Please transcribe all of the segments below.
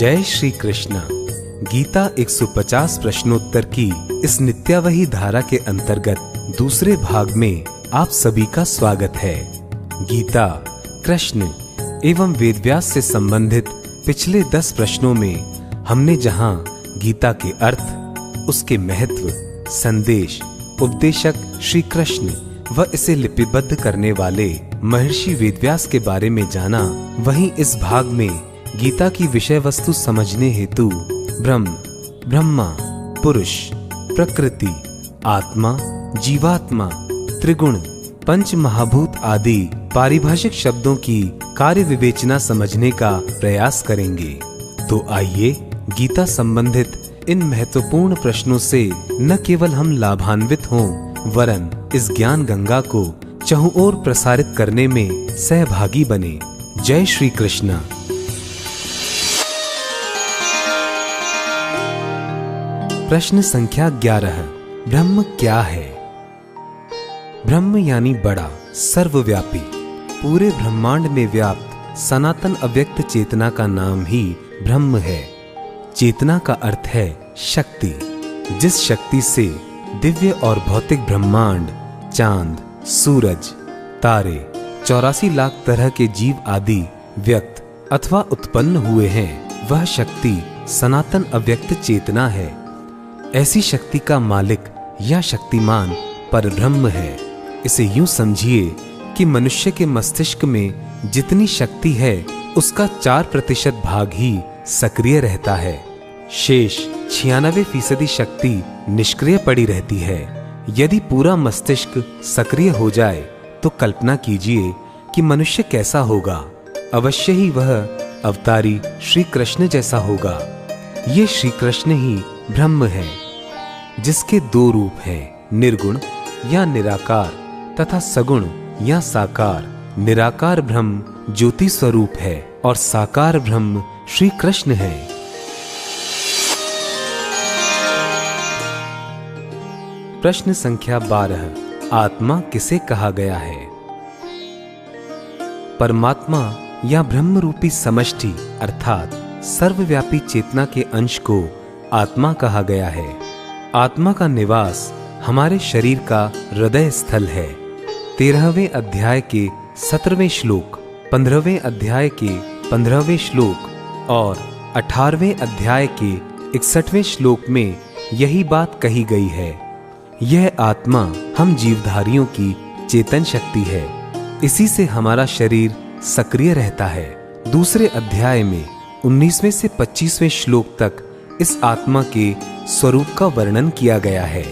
जय श्री कृष्ण। गीता 150 प्रश्नोत्तर की इस नित्यावही धारा के अंतर्गत दूसरे भाग में आप सभी का स्वागत है। गीता, कृष्ण एवं वेदव्यास से संबंधित पिछले 10 प्रश्नों में हमने जहां गीता के अर्थ, उसके महत्व, संदेश, उपदेशक श्री कृष्ण व इसे लिपिबद्ध करने वाले महर्षि वेदव्यास के बारे में जाना, वहीं इस भाग में गीता की विषय वस्तु समझने हेतु ब्रह्म, ब्रह्मा, पुरुष, प्रकृति, आत्मा, जीवात्मा, त्रिगुण, पंच महाभूत आदि पारिभाषिक शब्दों की कार्य विवेचना समझने का प्रयास करेंगे। तो आइए गीता संबंधित इन महत्वपूर्ण प्रश्नों से न केवल हम लाभान्वित हों, वरन इस ज्ञान गंगा को चहुं ओर प्रसारित करने में सहभागी बने। जय श्री कृष्ण। प्रश्न संख्या 11। ब्रह्म क्या है? ब्रह्म यानी बड़ा, सर्वव्यापी, पूरे ब्रह्मांड में व्याप्त सनातन अव्यक्त चेतना का नाम ही ब्रह्म है। चेतना का अर्थ है शक्ति। जिस शक्ति से दिव्य और भौतिक ब्रह्मांड, चांद, सूरज, तारे, 84 लाख तरह के जीव आदि व्यक्त अथवा उत्पन्न हुए हैं, वह शक्ति सनातन अव्यक्त चेतना है। ऐसी शक्ति का मालिक या शक्तिमान परब्रह्म है। इसे यूं समझिए कि मनुष्य के मस्तिष्क में जितनी शक्ति है उसका 4% भाग ही सक्रिय रहता है। शेष 96% शक्ति निष्क्रिय पड़ी रहती है। यदि पूरा मस्तिष्क सक्रिय हो जाए तो कल्पना कीजिए कि मनुष्य कैसा होगा। अवश्य ही वह अवतारी श्री कृष्ण जैसा होगा। ये श्री कृष्ण ही ब्रह्म है, जिसके 2 रूप हैं, निर्गुण या निराकार तथा सगुण या साकार। निराकार ब्रह्म ज्योति स्वरूप है और साकार ब्रह्म श्री कृष्ण है। प्रश्न संख्या 12। आत्मा किसे कहा गया है? परमात्मा या ब्रह्म रूपी समष्टि अर्थात सर्वव्यापी चेतना के अंश को आत्मा कहा गया है। आत्मा का निवास हमारे शरीर का हृदय स्थल है। 13वें अध्याय के 17वें श्लोक, 15वें अध्याय के 15वें श्लोक और 18वें अध्याय के 61वें श्लोक में यही बात कही गई है। यह आत्मा हम जीवधारियों की चेतन शक्ति है। इसी से हमारा शरीर सक्रिय रहता है। दूसरे अध्याय में 19वें से 25वें श्लोक तक इस आत्मा के स्वरूप का वर्णन किया गया है।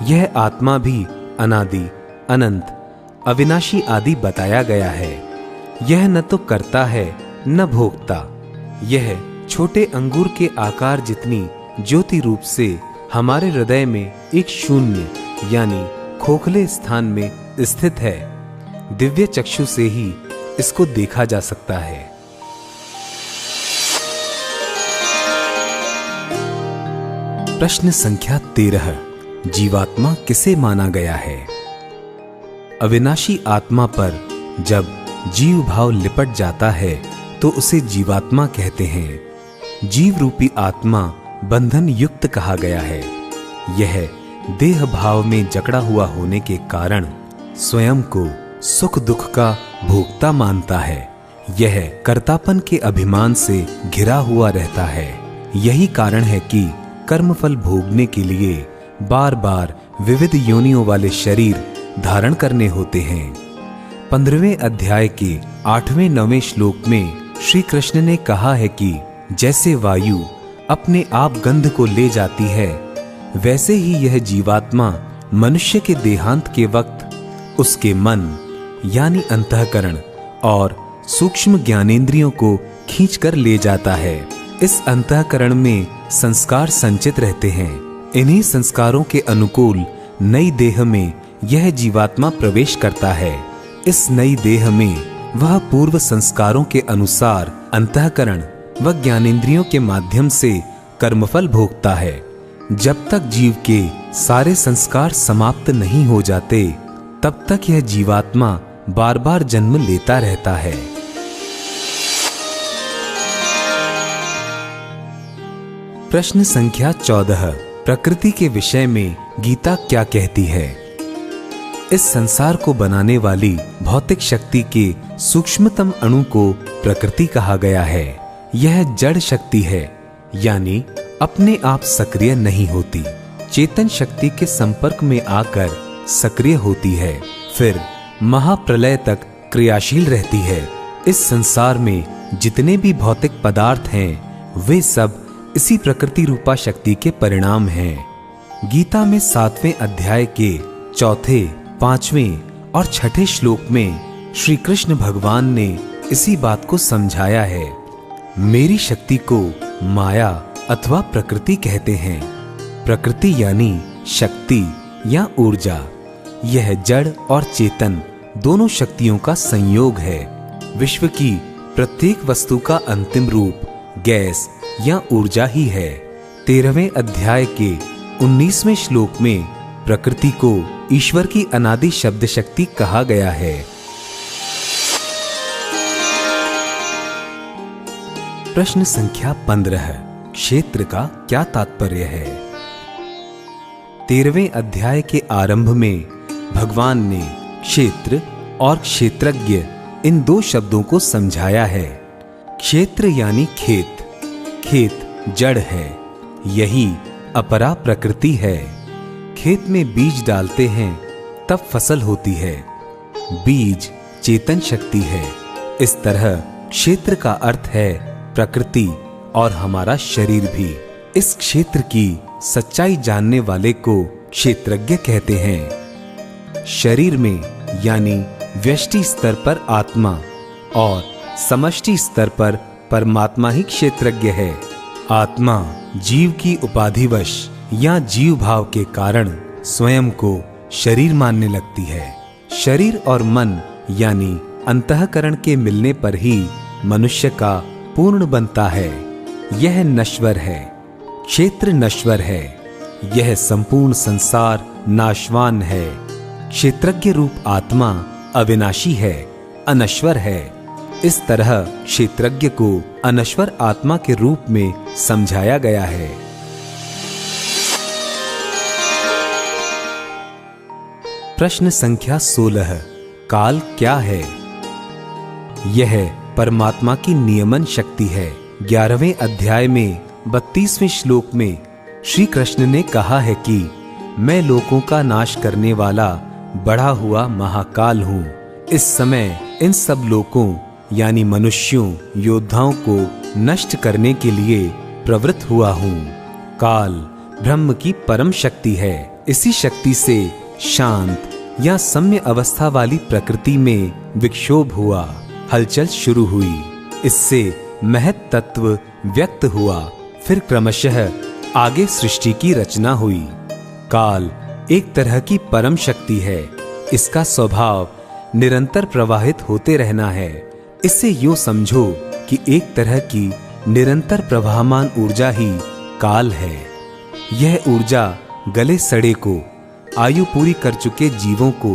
यह आत्मा भी अनादि, अनंत, अविनाशी आदि बताया गया है। यह न तो करता है न भोगता। यह छोटे अंगूर के आकार जितनी ज्योति रूप से हमारे हृदय में एक शून्य यानी खोखले स्थान में स्थित है। दिव्य चक्षु से ही इसको देखा जा सकता है। प्रश्न संख्या 13। जीवात्मा किसे माना गया है? अविनाशी आत्मा पर जब जीव भाव लिपट जाता है तो उसे जीवात्मा कहते हैं। जीव रूपी आत्मा बंधन युक्त कहा गया है। यह देह भाव में जकड़ा हुआ होने के कारण स्वयं को सुख दुख का भोक्ता मानता है। यह कर्तापन के अभिमान से घिरा हुआ रहता है। यही कारण है कि कर्मफल भोगने के लिए बार बार विविध योनियों वाले शरीर धारण करने होते हैं। 15वें अध्याय के 8वें 9वें श्लोक में श्री कृष्ण ने कहा है कि जैसे वायु अपने आप गंध को ले जाती है, वैसे ही यह जीवात्मा मनुष्य के देहांत के वक्त उसके मन यानी अंतःकरण और सूक्ष्म ज्ञानेंद्रियों को खींचकर ले जाता है। इस अंतःकरण में संस्कार संचित रहते हैं। इन्हीं संस्कारों के अनुकूल नई देह में यह जीवात्मा प्रवेश करता है। इस नई देह में वह पूर्व संस्कारों के अनुसार अंतःकरण व ज्ञानेंद्रियों के माध्यम से कर्मफल भोगता है। जब तक जीव के सारे संस्कार समाप्त नहीं हो जाते, तब तक यह जीवात्मा बार बार जन्म लेता रहता है। प्रश्न संख्या 14। प्रकृति के विषय में गीता क्या कहती है? इस संसार को बनाने वाली भौतिक शक्ति के सूक्ष्मतम अणु को प्रकृति कहा गया है। यह जड़ शक्ति है, यानी अपने आप सक्रिय नहीं होती, चेतन शक्ति के संपर्क में आकर सक्रिय होती है, फिर महाप्रलय तक क्रियाशील रहती है। इस संसार में जितने भी भौतिक पदार्थ हैं, वे सब इसी प्रकृति रूपा शक्ति के परिणाम हैं। गीता में 7वें अध्याय के 4, 5वें और 6ठे श्लोक में श्री कृष्ण भगवान ने इसी बात को समझाया है। मेरी शक्ति को माया अथवा प्रकृति कहते हैं। प्रकृति यानी शक्ति या ऊर्जा। यह जड़ और चेतन दोनों शक्तियों का संयोग है। विश्व की प्रत्येक वस्तु का अंतिम रूप गैस या ऊर्जा ही है। 13वें अध्याय के 19वें श्लोक में प्रकृति को ईश्वर की अनादि शब्द शक्ति कहा गया है। प्रश्न संख्या 15। क्षेत्र का क्या तात्पर्य है? 13वें अध्याय के आरंभ में भगवान ने क्षेत्र और क्षेत्रज्ञ इन दो शब्दों को समझाया है। क्षेत्र यानी खेत, खेत जड़ है, यही अपरा प्रकृति है। खेत में बीज डालते हैं तब फसल होती है। बीज चेतन शक्ति है। इस तरह क्षेत्र का अर्थ है प्रकृति और हमारा शरीर भी। इस क्षेत्र की सच्चाई जानने वाले को क्षेत्रज्ञ कहते हैं। शरीर में यानी व्यष्टि स्तर पर आत्मा और समष्टि स्तर पर परमात्मा ही क्षेत्रज्ञ है। आत्मा जीव की उपाधिवश या जीव भाव के कारण स्वयं को शरीर मानने लगती है। शरीर और मन यानी अंतःकरण के मिलने पर ही मनुष्य का पूर्ण बनता है। यह नश्वर है, क्षेत्र नश्वर है। यह संपूर्ण संसार नाशवान है। क्षेत्रज्ञ रूप आत्मा अविनाशी है, अनश्वर है। इस तरह क्षेत्रज्ञ को अनश्वर आत्मा के रूप में समझाया गया है। प्रश्न संख्या 16। काल क्या है? यह परमात्मा की नियमन शक्ति है। 11वें अध्याय में 32वें श्लोक में श्री कृष्ण ने कहा है कि मैं लोकों का नाश करने वाला बढ़ा हुआ महाकाल हूँ। इस समय इन सब लोकों यानी मनुष्यों, योद्धाओं को नष्ट करने के लिए प्रवृत्त हुआ हूँ। काल ब्रह्म की परम शक्ति है। इसी शक्ति से शांत या सम्य अवस्था वाली प्रकृति में विक्षोभ हुआ, हलचल शुरू हुई। इससे महत् तत्व व्यक्त हुआ, फिर क्रमशः आगे सृष्टि की रचना हुई। काल एक तरह की परम शक्ति है। इसका स्वभाव निरंतर प्रवाहित होते रहना है। इससे यूं समझो कि एक तरह की निरंतर प्रवाहमान ऊर्जा ही काल है। यह ऊर्जा गले सड़े को, आयु पूरी कर चुके जीवों को,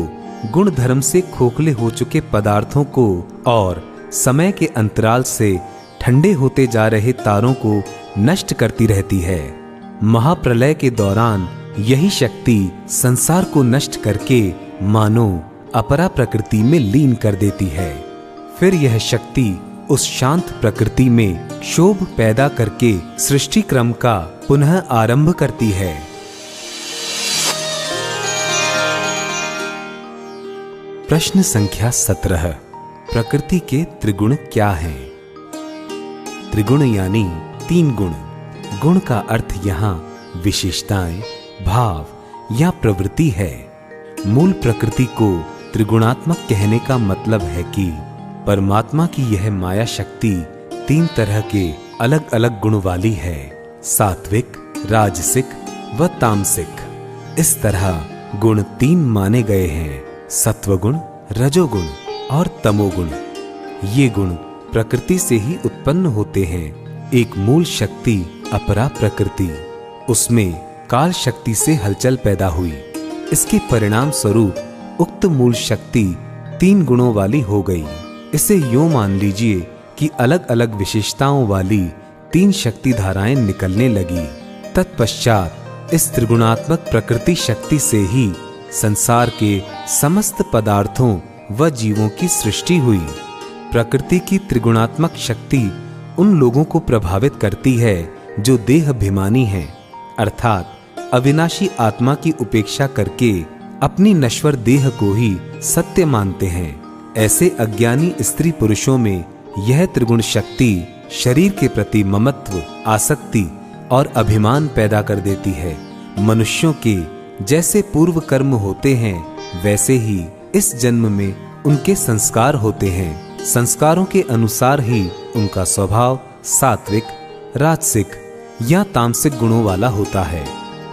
गुण धर्म से खोखले हो चुके पदार्थों को और समय के अंतराल से ठंडे होते जा रहे तारों को नष्ट करती रहती है। महाप्रलय के दौरान यही शक्ति संसार को नष्ट करके मानो अपरा प्रकृति में लीन कर देती है। फिर यह शक्ति उस शांत प्रकृति में क्षोभ पैदा करके सृष्टि क्रम का पुनः आरंभ करती है। प्रश्न संख्या 17। प्रकृति के त्रिगुण क्या हैं? त्रिगुण यानी 3 गुण। गुण का अर्थ यहाँ विशेषताएं, भाव या प्रवृत्ति है। मूल प्रकृति को त्रिगुणात्मक कहने का मतलब है कि परमात्मा की यह माया शक्ति 3 तरह के अलग अलग गुण वाली है, सात्विक, राजसिक व तामसिक। इस तरह गुण 3 माने गए हैं, सत्वगुण, रजोगुण और तमोगुण। ये गुण प्रकृति से ही उत्पन्न होते हैं। एक मूल शक्ति अपरा प्रकृति, उसमें काल शक्ति से हलचल पैदा हुई। इसके परिणाम स्वरूप उक्त मूल शक्ति 3 गुणों वाली हो गई। इसे यूं मान लीजिए कि अलग अलग विशेषताओं वाली 3 शक्ति धाराएं निकलने लगी। तत्पश्चात इस त्रिगुणात्मक प्रकृति शक्ति से ही संसार के समस्त पदार्थों व जीवों की सृष्टि हुई। प्रकृति की त्रिगुणात्मक शक्ति उन लोगों को प्रभावित करती है जो देहाभिमानी हैं, अर्थात अविनाशी आत्मा की उपेक्षा करके अपनी नश्वर देह को ही सत्य मानते हैं। ऐसे अज्ञानी स्त्री पुरुषों में यह त्रिगुण शक्ति शरीर के प्रति ममत्व, आसक्ति और अभिमान पैदा कर देती है। मनुष्यों के जैसे पूर्व कर्म होते हैं वैसे ही इस जन्म में उनके संस्कार होते हैं। संस्कारों के अनुसार ही उनका स्वभाव सात्विक, राजसिक या तामसिक गुणों वाला होता है।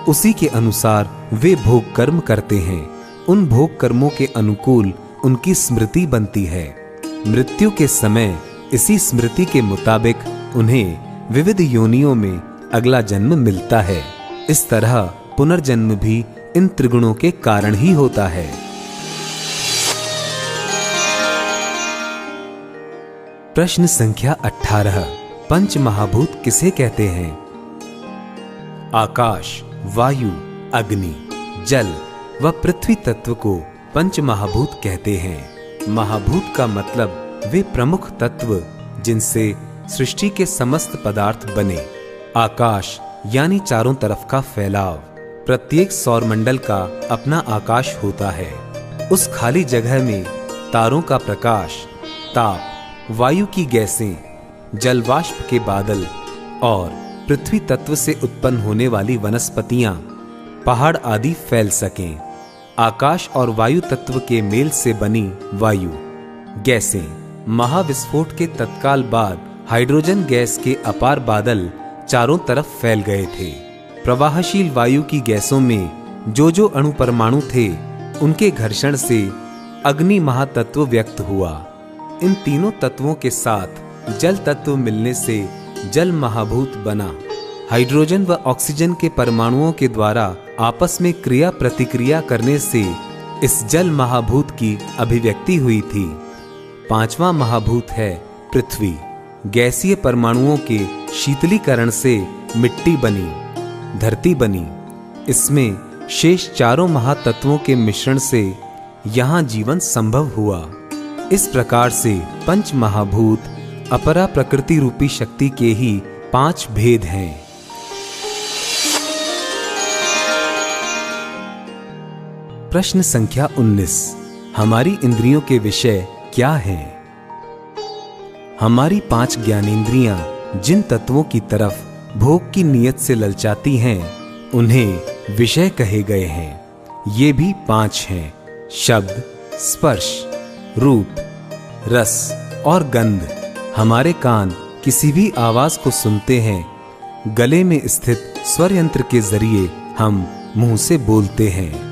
उसी के अनुसार वे भोग कर्म करते हैं। उन भोग कर्मों के अनुकूल उनकी स्मृति बनती है। मृत्यु के समय इसी स्मृति के मुताबिक उन्हें विविध योनियों में अगला जन्म मिलता है। इस तरह पुनर्जन्म भी इन त्रिगुणों के कारण ही होता है। प्रश्न संख्या 18। पंच महाभूत किसे कहते हैं? आकाश, वायु, अग्नि, जल व पृथ्वी तत्व को पंच महाभूत कहते हैं। महाभूत का मतलब वे प्रमुख तत्व जिनसे सृष्टि के समस्त पदार्थ बने। आकाश यानी चारों तरफ का फैलाव। प्रत्येक सौरमंडल का अपना आकाश होता है। उस खाली जगह में तारों का प्रकाश, ताप, वायु की गैसें, जलवाष्प के बादल और पृथ्वी तत्व से उत्पन्न होने वाली वनस्पतियां, पहाड़ आदि फैल सकें। आकाश और वायु तत्व के मेल से बनी वायु गैसें महाविस्फोट के तत्काल बाद हाइड्रोजन गैस के अपार बादल चारों तरफ फैल गए थे। प्रवाहशील वायु की गैसों में जो अणु परमाणु थे उनके घर्षण से अग्नि महातत्व व्यक्त हुआ। इन तीनों तत्वों के साथ जल तत्व मिलने से जल महाभूत बना। हाइड्रोजन व ऑक्सीजन के परमाणुओं के द्वारा आपस में क्रिया प्रतिक्रिया करने से इस जल महाभूत की अभिव्यक्ति हुई थी। 5वां महाभूत है पृथ्वी। गैसीय परमाणुओं के शीतलीकरण से मिट्टी बनी, धरती बनी। इसमें शेष चारों महातत्वों के मिश्रण से यहाँ जीवन संभव हुआ। इस प्रकार से पंच महाभूत अपरा प्रकृति रूपी शक्ति के ही 5 भेद हैं। प्रश्न संख्या 19। हमारी इंद्रियों के विषय क्या हैं? हमारी 5 ज्ञानेंद्रियां जिन तत्वों की तरफ भोग की नीयत से ललचाती हैं उन्हें विषय कहे गए हैं। ये भी 5 हैं: शब्द, स्पर्श, रूप, रस और गंध। हमारे कान किसी भी आवाज को सुनते हैं। गले में स्थित स्वर यंत्र के जरिए हम मुंह से बोलते हैं।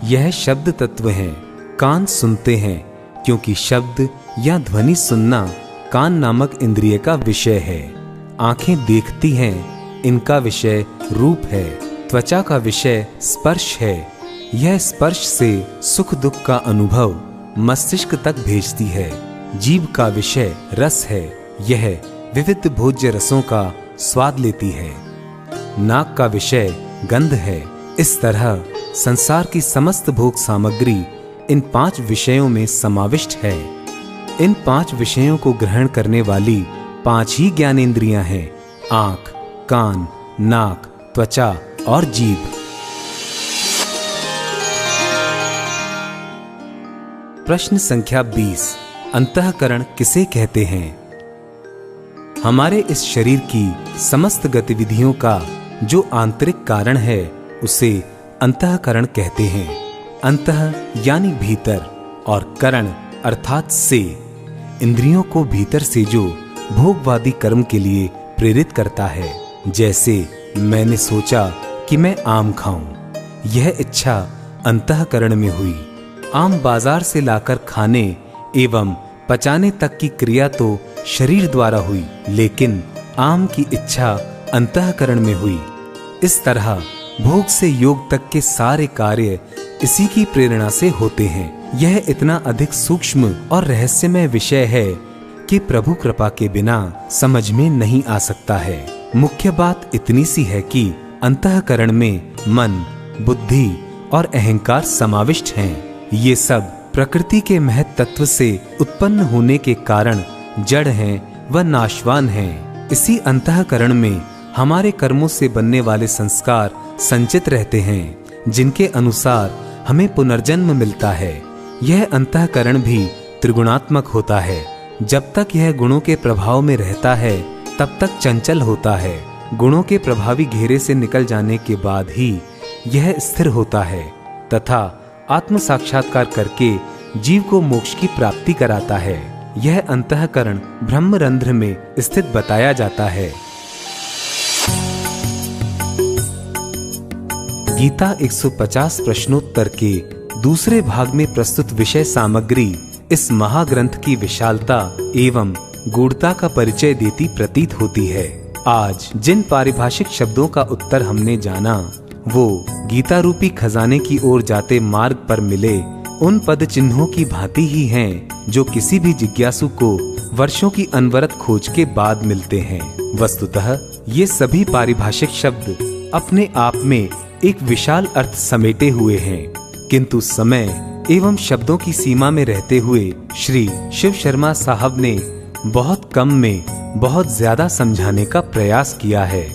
यह शब्द तत्व हैं। कान सुनते हैं क्योंकि शब्द या ध्वनि सुनना कान नामक इंद्रिय का विषय है। आंखें देखती हैं, इनका विषय रूप है। त्वचा का विषय स्पर्श है। यह स्पर्श से सुख दुख का अनुभव मस्तिष्क तक भेजती है। जीभ का विषय रस है। यह विविध भोज्य रसों का स्वाद लेती है। नाक का विषय गंध है। इस तरह संसार की समस्त भोग सामग्री इन 5 विषयों में समाविष्ट है। इन 5 विषयों को ग्रहण करने वाली 5 ही ज्ञानेंद्रियां हैं: आंख, कान, नाक, त्वचा और जीभ। प्रश्न संख्या 20। अंतःकरण किसे कहते हैं? हमारे इस शरीर की समस्त गतिविधियों का जो आंतरिक कारण है उसे अंतःकरण कहते हैं। अंतः यानी भीतर और करण अर्थात से। इंद्रियों को भीतर से जो भोगवादी कर्म के लिए प्रेरित करता है। जैसे मैंने सोचा कि मैं आम खाऊं, यह इच्छा अंतःकरण में हुई। आम बाजार से लाकर खाने एवं पचाने तक की क्रिया तो शरीर द्वारा हुई, लेकिन आम की इच्छा अंतःकरण में हुई। इस तरह भोग से योग तक के सारे कार्य इसी की प्रेरणा से होते हैं। यह इतना अधिक सूक्ष्म और रहस्यमय विषय है कि प्रभु कृपा के बिना समझ में नहीं आ सकता है। मुख्य बात इतनी सी है कि अंतःकरण में मन, बुद्धि और अहंकार समाविष्ट हैं। ये सब प्रकृति के महत् तत्व से उत्पन्न होने के कारण जड़ हैं व नाशवान हैं। इसी अंतःकरण में हमारे कर्मों से बनने वाले संस्कार संचित रहते हैं, जिनके अनुसार हमें पुनर्जन्म मिलता है। यह अंतःकरण भी त्रिगुणात्मक होता है। जब तक यह गुणों के प्रभाव में रहता है तब तक चंचल होता है। गुणों के प्रभावी घेरे से निकल जाने के बाद ही यह स्थिर होता है तथा आत्म साक्षात्कार करके जीव को मोक्ष की प्राप्ति कराता है। यह अंतःकरण ब्रह्मरंध्र में स्थित बताया जाता है। गीता 150 प्रश्नोत्तर के दूसरे भाग में प्रस्तुत विषय सामग्री इस महाग्रंथ की विशालता एवं गूढ़ता का परिचय देती प्रतीत होती है। आज जिन पारिभाषिक शब्दों का उत्तर हमने जाना वो गीता रूपी खजाने की ओर जाते मार्ग पर मिले उन पद चिन्हों की भांति ही हैं जो किसी भी जिज्ञासु को वर्षों की अनवरत खोज के बाद मिलते हैं। वस्तुतः ये सभी पारिभाषिक शब्द अपने आप में एक विशाल अर्थ समेटे हुए हैं, किंतु समय एवं शब्दों की सीमा में रहते हुए श्री शिव शर्मा साहब ने बहुत कम में बहुत ज्यादा समझाने का प्रयास किया है।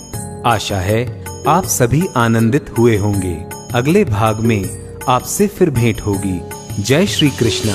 आशा है आप सभी आनंदित हुए होंगे। अगले भाग में आपसे फिर भेंट होगी। जय श्री कृष्ण।